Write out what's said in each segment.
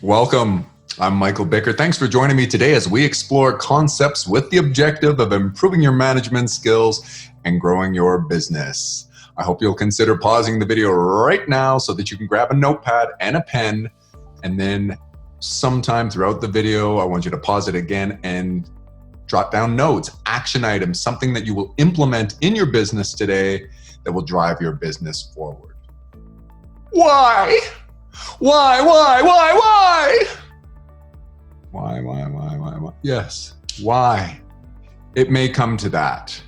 Welcome. I'm Michael Bickert. Thanks for joining me today as we explore concepts with the objective of improving your management skills and growing your business. I hope you'll consider pausing the video right now so that you can grab a notepad and a pen, and then sometime throughout the video, I want you to pause it again and jot down notes, action items, something that you will implement in your business today that will drive your business forward. Why? Why? Yes, why? It may come to that.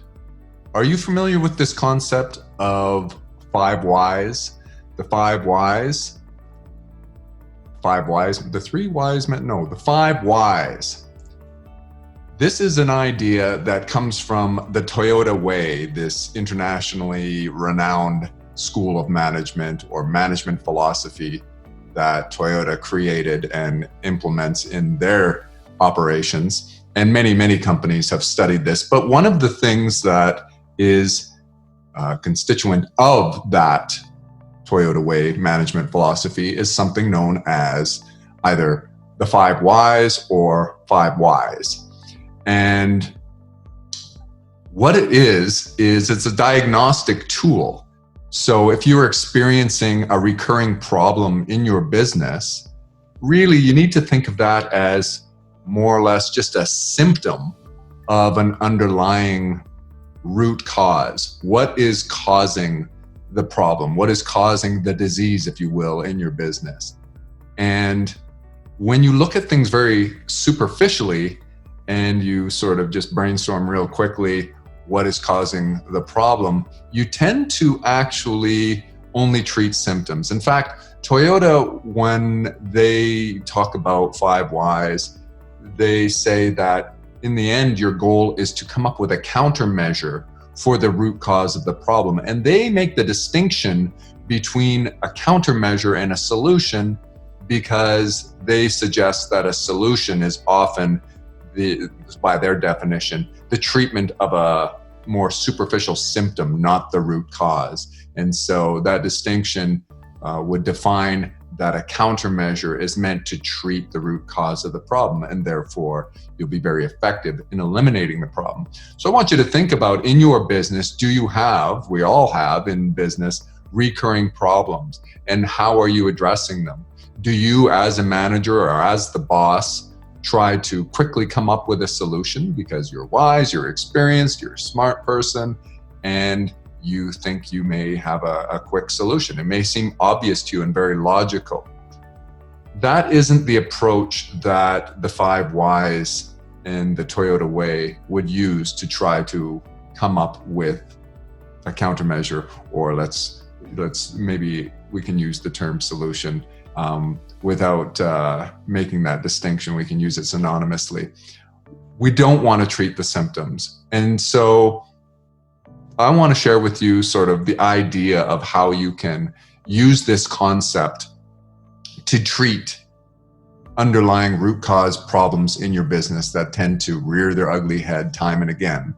Are you familiar with this concept of 5 whys? The 5 whys? 5 whys? The 3 wise men? No, the 5 whys. This is an idea that comes from the Toyota Way, this internationally renowned school of management or management philosophy that Toyota created and implements in their operations. And many companies have studied this. But one of the things that is constituent of that Toyota Way management philosophy is something known as either the 5 whys or 5 whys. And what it is it's a diagnostic tool. So if you're experiencing a recurring problem in your business, really you need to think of that as more or less just a symptom of an underlying root cause. What is causing the problem? What is causing the disease, if you will, in your business? And when you look at things very superficially and you sort of just brainstorm real quickly what is causing the problem, you tend to actually only treat symptoms. In fact, Toyota, when they talk about 5 whys, they say that in the end, your goal is to come up with a countermeasure for the root cause of the problem. And they make the distinction between a countermeasure and a solution because they suggest that a solution is often, by their definition, the treatment of a more superficial symptom, not the root cause. And so that distinction would define that a countermeasure is meant to treat the root cause of the problem, and therefore you'll be very effective in eliminating the problem. So I want you to think about, in your business, we all have in business, recurring problems, and how are you addressing them? Do you, as a manager or as the boss, try to quickly come up with a solution because you're wise, you're experienced, you're a smart person, and you think you may have a quick solution? It may seem obvious to you and very logical. That isn't the approach that the 5 whys and the Toyota Way would use to try to come up with a countermeasure, or let's maybe we can use the term solution without making that distinction. We can use it synonymously. We don't want to treat the symptoms. And so I want to share with you sort of the idea of how you can use this concept to treat underlying root cause problems in your business that tend to rear their ugly head time and again.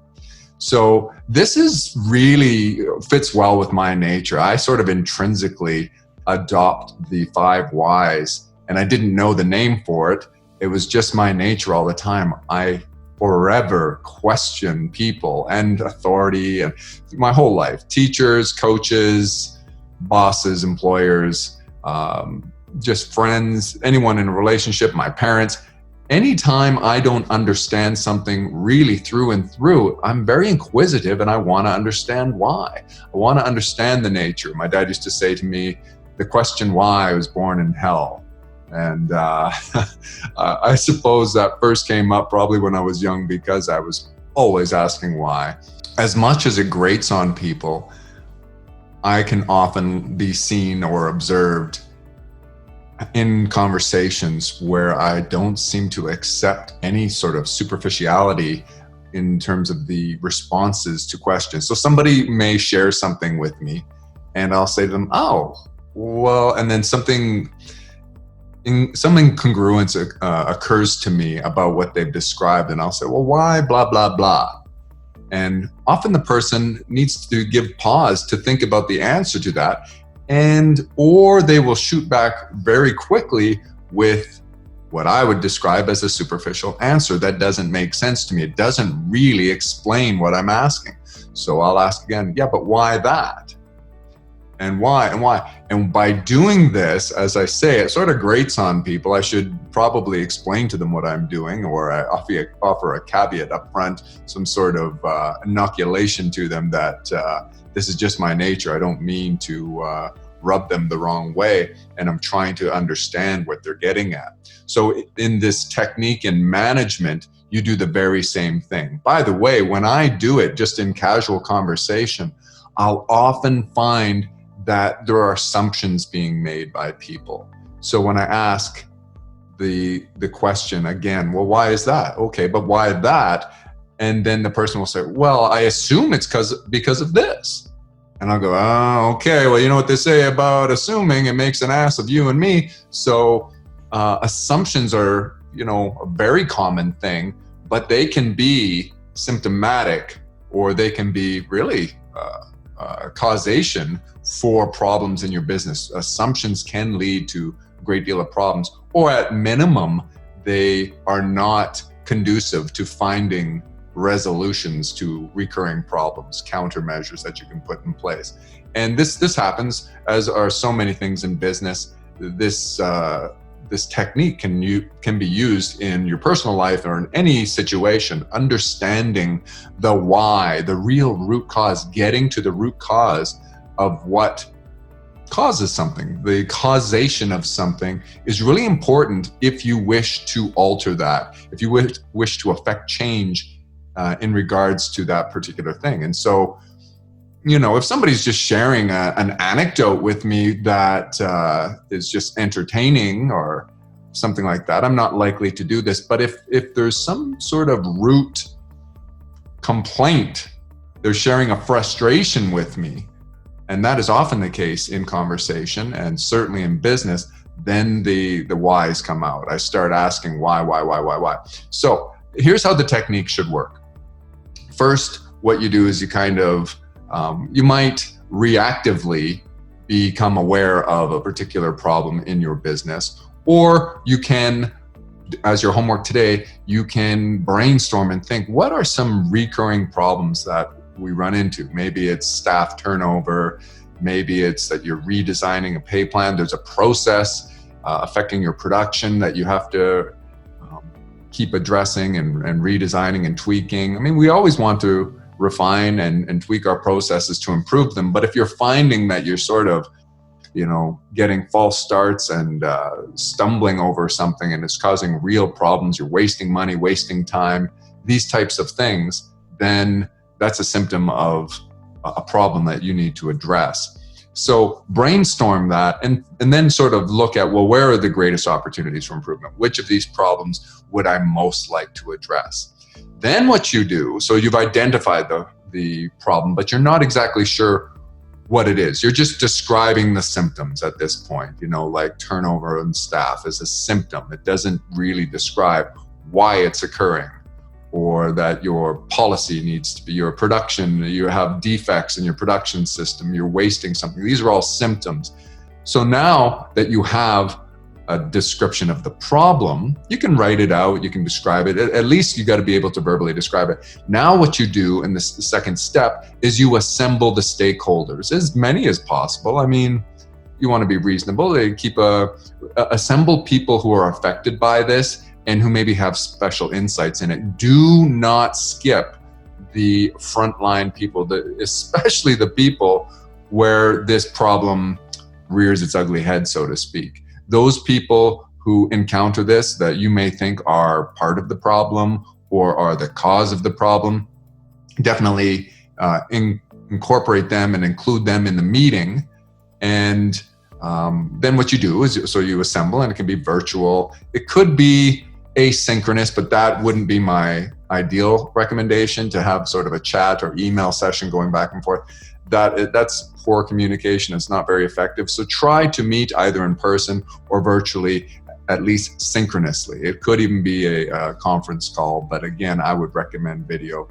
So this is really fits well with my nature. I sort of intrinsically adopt the 5 whys, and I didn't know the name for it. It was just my nature all the time. I forever question people and authority, and my whole life, teachers, coaches, bosses, employers, just friends, anyone in a relationship, my parents. Anytime I don't understand something really through and through, I'm very inquisitive and I want to understand why. I want to understand the nature. My dad used to say to me, the question why was born in hell. And I suppose that first came up probably when I was young because I was always asking why. As much as it grates on people, I can often be seen or observed in conversations where I don't seem to accept any sort of superficiality in terms of the responses to questions. So somebody may share something with me and I'll say to them, oh, well, and then some incongruence occurs to me about what they've described, and I'll say, well, why blah, blah, blah? And often the person needs to give pause to think about the answer to that, or they will shoot back very quickly with what I would describe as a superficial answer that doesn't make sense to me. It doesn't really explain what I'm asking. So I'll ask again, yeah, but why that? And why? And why? And by doing this, as I say, it sort of grates on people. I should probably explain to them what I'm doing, or I offer a caveat up front, some sort of inoculation to them that this is just my nature. I don't mean to rub them the wrong way, and I'm trying to understand what they're getting at. So in this technique in management, you do the very same thing. By the way, when I do it just in casual conversation, I'll often find that there are assumptions being made by people. So when I ask the question again, well, why is that? Okay, but why that? And then the person will say, well, I assume it's because of this. And I'll go, oh, okay, well, you know what they say about assuming, it makes an ass of you and me. So assumptions are, a very common thing, but they can be symptomatic, or they can be really causation for problems in your business. Assumptions can lead to a great deal of problems, or at minimum, they are not conducive to finding resolutions to recurring problems, countermeasures that you can put in place. And this happens, as are so many things in business. This technique can be used in your personal life or in any situation. Understanding the why, the real root cause, getting to the root cause of what causes something, the causation of something, is really important if you wish to alter that, if you wish to affect change in regards to that particular thing. And so, if somebody's just sharing an anecdote with me that is just entertaining or something like that, I'm not likely to do this. But if there's some sort of root complaint, they're sharing a frustration with me, and that is often the case in conversation and certainly in business, then the whys come out. I start asking why. So here's how the technique should work. First, what you do is you kind of you might reactively become aware of a particular problem in your business, or you can, as your homework today, you can brainstorm and think, what are some recurring problems that we run into? Maybe it's staff turnover, maybe it's that you're redesigning a pay plan, there's a process affecting your production that you have to keep addressing and redesigning and tweaking. I mean, we always want to refine and tweak our processes to improve them. But if you're finding that you're sort of, getting false starts and stumbling over something, and it's causing real problems, you're wasting money, wasting time, these types of things, then that's a symptom of a problem that you need to address. So brainstorm that and then sort of look at, well, where are the greatest opportunities for improvement? Which of these problems would I most like to address? Then what you do, so you've identified the problem, but you're not exactly sure what it is. You're just describing the symptoms at this point, like turnover in staff is a symptom. It doesn't really describe why it's occurring, or that your policy needs to be, your production, you have defects in your production system, you're wasting something. These are all symptoms. So now that you have a description of the problem, you can write it out, you can describe it. At least you got to be able to verbally describe it. Now what you do in the second step is you assemble the stakeholders, as many as possible. I mean, you want to be reasonable. They assemble people who are affected by this and who maybe have special insights in it. Do not skip the frontline people, especially the people where this problem rears its ugly head, so to speak. Those people who encounter this that you may think are part of the problem or are the cause of the problem, definitely incorporate them and include them in the meeting. And then what you do is, so you assemble, and it can be virtual. It could be asynchronous, but that wouldn't be my ideal recommendation, to have sort of a chat or email session going back and forth. That's poor communication. It's not very effective. So try to meet either in person or virtually, at least synchronously. It could even be a conference call, but again, I would recommend video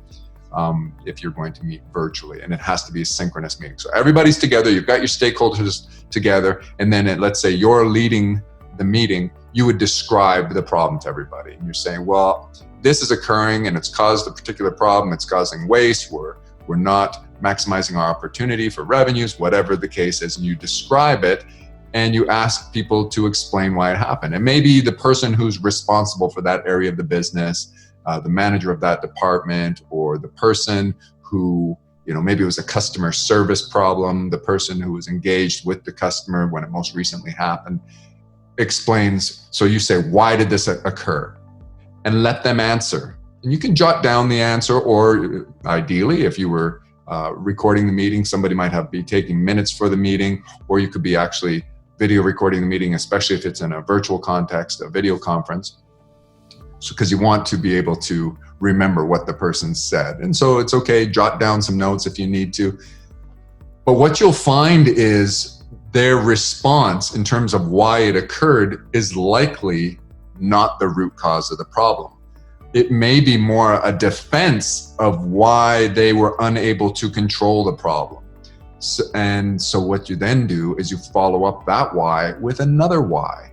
if you're going to meet virtually, and it has to be a synchronous meeting. So everybody's together, you've got your stakeholders together, and then let's say you're leading the meeting, you would describe the problem to everybody. And you're saying, well, this is occurring and it's caused a particular problem. It's causing waste. We're not maximizing our opportunity for revenues, whatever the case is. And you describe it and you ask people to explain why it happened. And maybe the person who's responsible for that area of the business, the manager of that department, or the person who, maybe it was a customer service problem, the person who was engaged with the customer when it most recently happened, explains. So you say, why did this occur? And let them answer. And you can jot down the answer, or ideally, if you were recording the meeting, somebody might be taking minutes for the meeting, or you could be actually video recording the meeting, especially if it's in a virtual context, a video conference. So, because you want to be able to remember what the person said. And so it's okay, jot down some notes if you need to. But what you'll find is their response in terms of why it occurred is likely not the root cause of the problem. It may be more a defense of why they were unable to control the problem. So what you then do is you follow up that why with another why.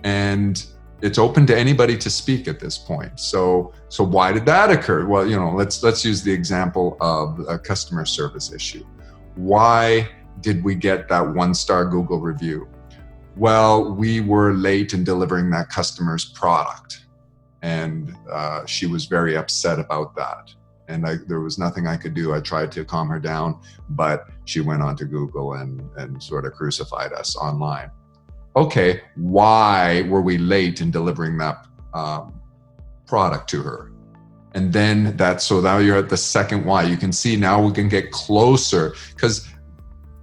And it's open to anybody to speak at this point. So why did that occur? Well, let's use the example of a customer service issue. Why did we get that 1-star Google review? Well, we were late in delivering that customer's product, and she was very upset about that. And there was nothing I could do. I tried to calm her down, but she went on to Google and sort of crucified us online. Okay, why were we late in delivering that product to her? And then so now you're at the second why. You can see now we can get closer, because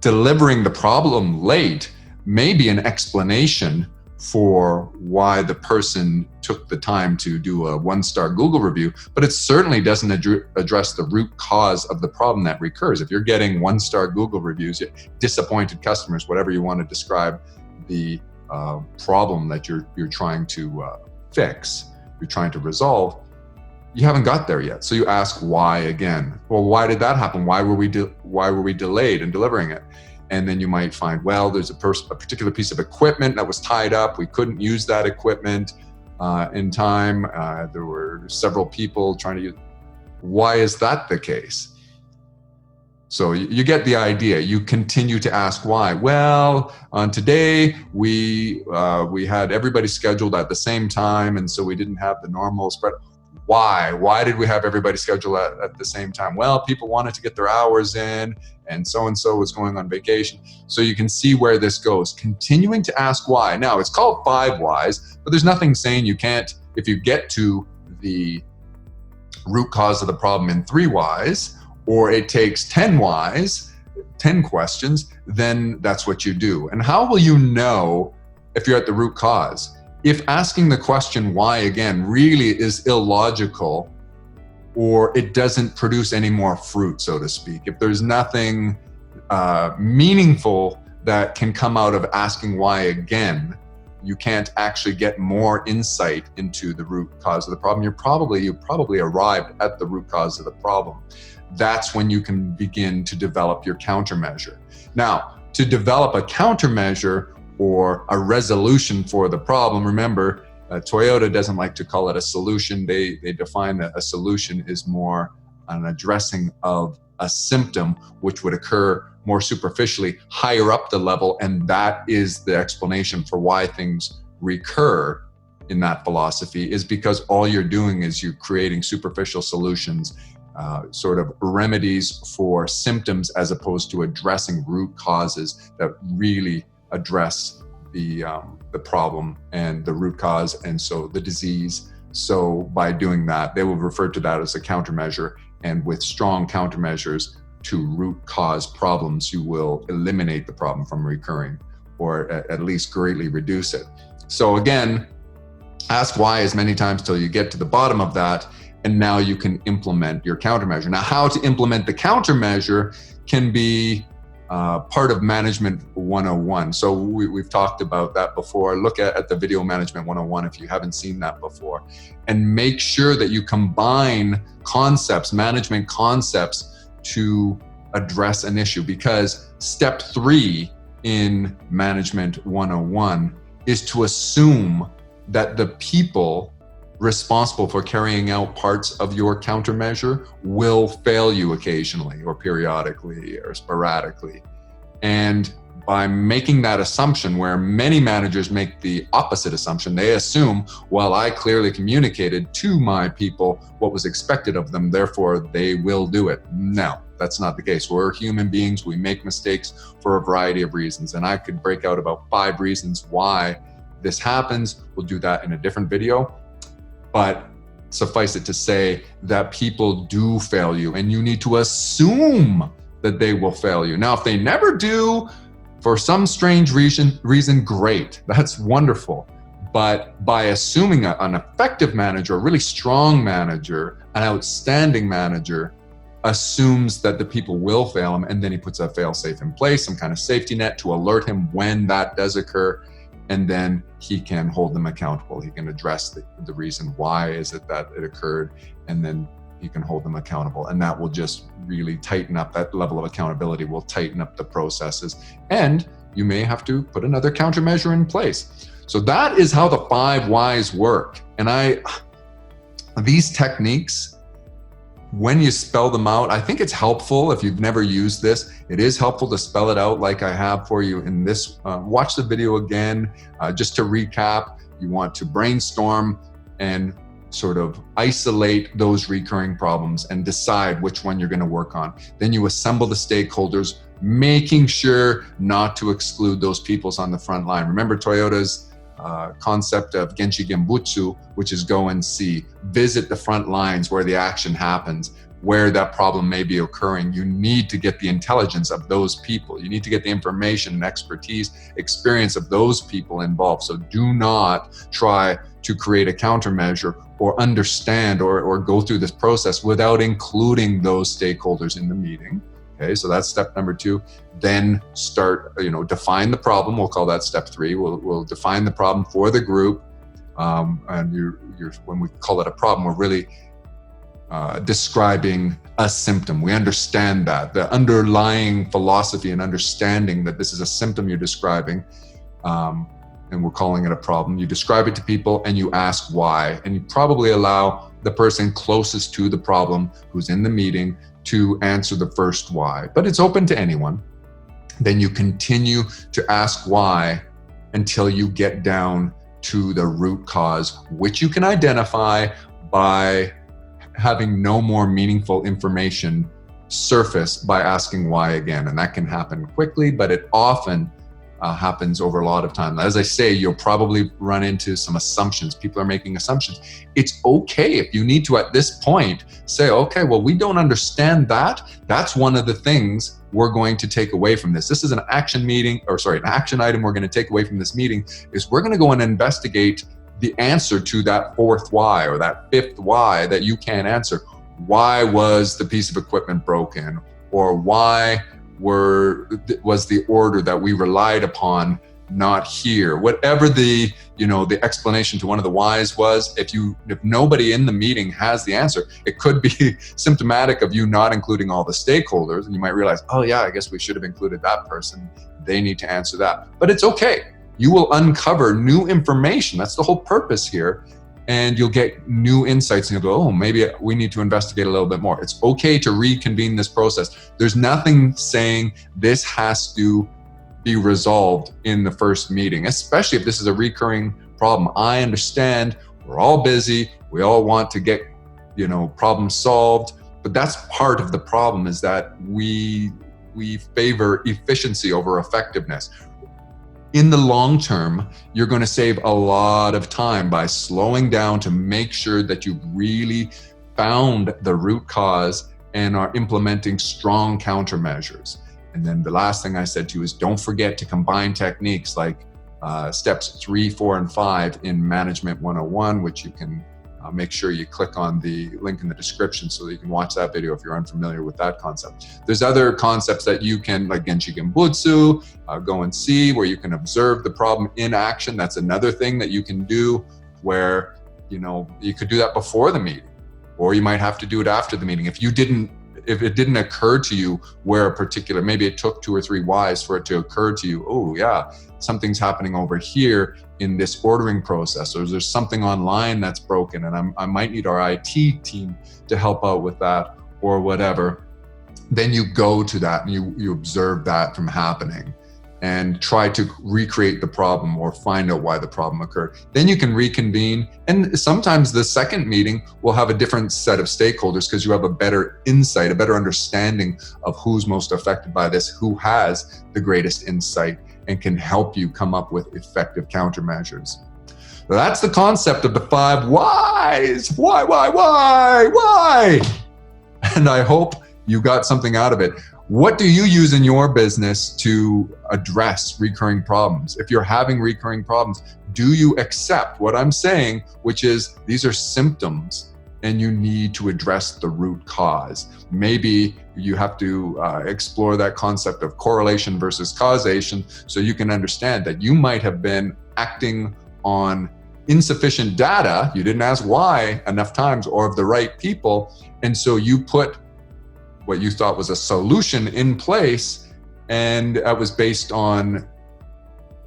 delivering the problem late may be an explanation for why the person took the time to do a 1-star Google review, but it certainly doesn't address the root cause of the problem that recurs. If you're getting 1-star Google reviews, disappointed customers, whatever you want to describe the problem that you're trying to fix, you're trying to resolve, you haven't got there yet. So you ask why again. Well, why did that happen? Why were we delayed in delivering it? And then you might find, well, there's a particular piece of equipment that was tied up. We couldn't use that equipment in time. There were several people trying to use. Why is that the case? So you get the idea. You continue to ask why. Well, on today we had everybody scheduled at the same time, and so we didn't have the normal spread. Why? Why did we have everybody scheduled at the same time? Well, people wanted to get their hours in, and so was going on vacation. So you can see where this goes. Continuing to ask why. Now, it's called 5 whys, but there's nothing saying you can't, if you get to the root cause of the problem in 3 whys, or it takes 10 whys, 10 questions, then that's what you do. And how will you know if you're at the root cause? If asking the question why again really is illogical, or it doesn't produce any more fruit, so to speak, if there's nothing meaningful that can come out of asking why again, you can't actually get more insight into the root cause of the problem. You probably arrived at the root cause of the problem. That's when you can begin to develop your countermeasure. Now, to develop a countermeasure or a resolution for the problem, remember, Toyota doesn't like to call it a solution. They define that a solution is more an addressing of a symptom, which would occur more superficially higher up the level, and that is the explanation for why things recur in that philosophy, is because all you're doing is you're creating superficial solutions, sort of remedies for symptoms, as opposed to addressing root causes that really address the problem and the root cause, and so the disease. So by doing that, they will refer to that as a countermeasure, and with strong countermeasures to root cause problems, you will eliminate the problem from recurring, or at least greatly reduce it. So again, ask why as many times till you get to the bottom of that, and now you can implement your countermeasure. Now, how to implement the countermeasure can be part of Management 101. So we've talked about that before. Look at the video Management 101 if you haven't seen that before. And make sure that you combine concepts, management concepts, to address an issue. Because step 3 in Management 101 is to assume that the people responsible for carrying out parts of your countermeasure will fail you occasionally or periodically or sporadically. And by making that assumption, where many managers make the opposite assumption, they assume, well, I clearly communicated to my people what was expected of them, therefore they will do it. No, that's not the case. We're human beings. We make mistakes for a variety of reasons. And I could break out about 5 reasons why this happens. We'll do that in a different video. But suffice it to say that people do fail you, and you need to assume that they will fail you. Now, if they never do, for some strange reason, great, that's wonderful. But by assuming an effective manager, a really strong manager, an outstanding manager, assumes that the people will fail him, and then he puts a fail-safe in place, some kind of safety net to alert him when that does occur, and then he can hold them accountable. He can address the reason why is it that it occurred, and then you can hold them accountable. And that will just really tighten up, that level of accountability will tighten up the processes. And you may have to put another countermeasure in place. So that is how the 5 whys work. And these techniques, when you spell them out, I think it's helpful if you've never used this. It is helpful to spell it out like I have for you in this. Watch the video again. Just to recap, you want to brainstorm and sort of isolate those recurring problems and decide which one you're going to work on. Then you assemble the stakeholders, making sure not to exclude those peoples on the front line. Remember Toyota's concept of Genshi Genbutsu, which is go and see, visit the front lines where the action happens, where that problem may be occurring. You need to get the intelligence of those people. You need to get the information and expertise, experience of those people involved. So do not try to create a countermeasure or understand or go through this process without including those stakeholders in the meeting. Okay, so that's step number 2. Then start, define the problem. We'll call that step 3. We'll define the problem for the group. And when we call it a problem, we're really describing a symptom. We understand that the underlying philosophy and understanding that this is a symptom you're describing, and we're calling it a problem. You describe it to people and you ask why, and you probably allow the person closest to the problem who's in the meeting to answer the first why, but it's open to anyone. Then you continue to ask why until you get down to the root cause, which you can identify by having no more meaningful information surface by asking why again. And that can happen quickly, but it often happens over a lot of time. As I say, you'll probably run into some assumptions. People are making assumptions. It's okay if you need to, at this point, say, okay, well, we don't understand that. That's one of the things we're going to take away from this. This is an action item we're going to take away from this meeting is we're going to go and investigate the answer to that 4th why or that 5th why that you can't answer. Why was the piece of equipment broken? Or why was the order that we relied upon not here? Whatever the explanation to one of the whys was, if nobody in the meeting has the answer, it could be symptomatic of you not including all the stakeholders, and you might realize, oh yeah, I guess we should have included that person. They need to answer that. But it's okay. You will uncover new information. That's the whole purpose here. And you'll get new insights and you'll go, oh, maybe we need to investigate a little bit more. It's okay to reconvene this process. There's nothing saying this has to be resolved in the first meeting, especially if this is a recurring problem. I understand we're all busy. We all want to get, problems solved, but that's part of the problem is that we favor efficiency over effectiveness. In the long term, you're going to save a lot of time by slowing down to make sure that you've really found the root cause and are implementing strong countermeasures. And then the last thing I said to you is don't forget to combine techniques like steps 3, 4, and 5 in Management 101, which you can make sure you click on the link in the description so that you can watch that video if you're unfamiliar with that concept. There's other concepts that you can, like Genshi Genbutsu, go and see, where you can observe the problem in action. That's another thing that you can do where, you could do that before the meeting, or you might have to do it after the meeting. If you didn't if it didn't occur to you where a particular, maybe it took 2 or 3 whys for it to occur to you, oh yeah, something's happening over here in this ordering process, or there's something online that's broken and I might need our IT team to help out with that or whatever, then you go to that and you observe that from happening and try to recreate the problem or find out why the problem occurred. Then you can reconvene, and sometimes the second meeting will have a different set of stakeholders because you have a better insight, a better understanding of who's most affected by this, who has the greatest insight and can help you come up with effective countermeasures. So that's the concept of the 5 whys. Why? And I hope you got something out of it. What do you use in your business to address recurring problems? If you're having recurring problems, do you accept what I'm saying, which is these are symptoms and you need to address the root cause? Maybe you have to explore that concept of correlation versus causation so you can understand that you might have been acting on insufficient data. You didn't ask why enough times or of the right people. And so you put what you thought was a solution in place, and that was based on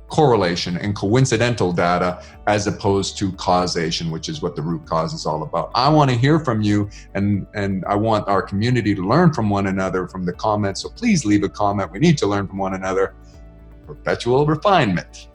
correlation and coincidental data as opposed to causation, which is what the root cause is all about. I want to hear from you, and I want our community to learn from one another from the comments. So please leave a comment. We need to learn from one another. Perpetual refinement.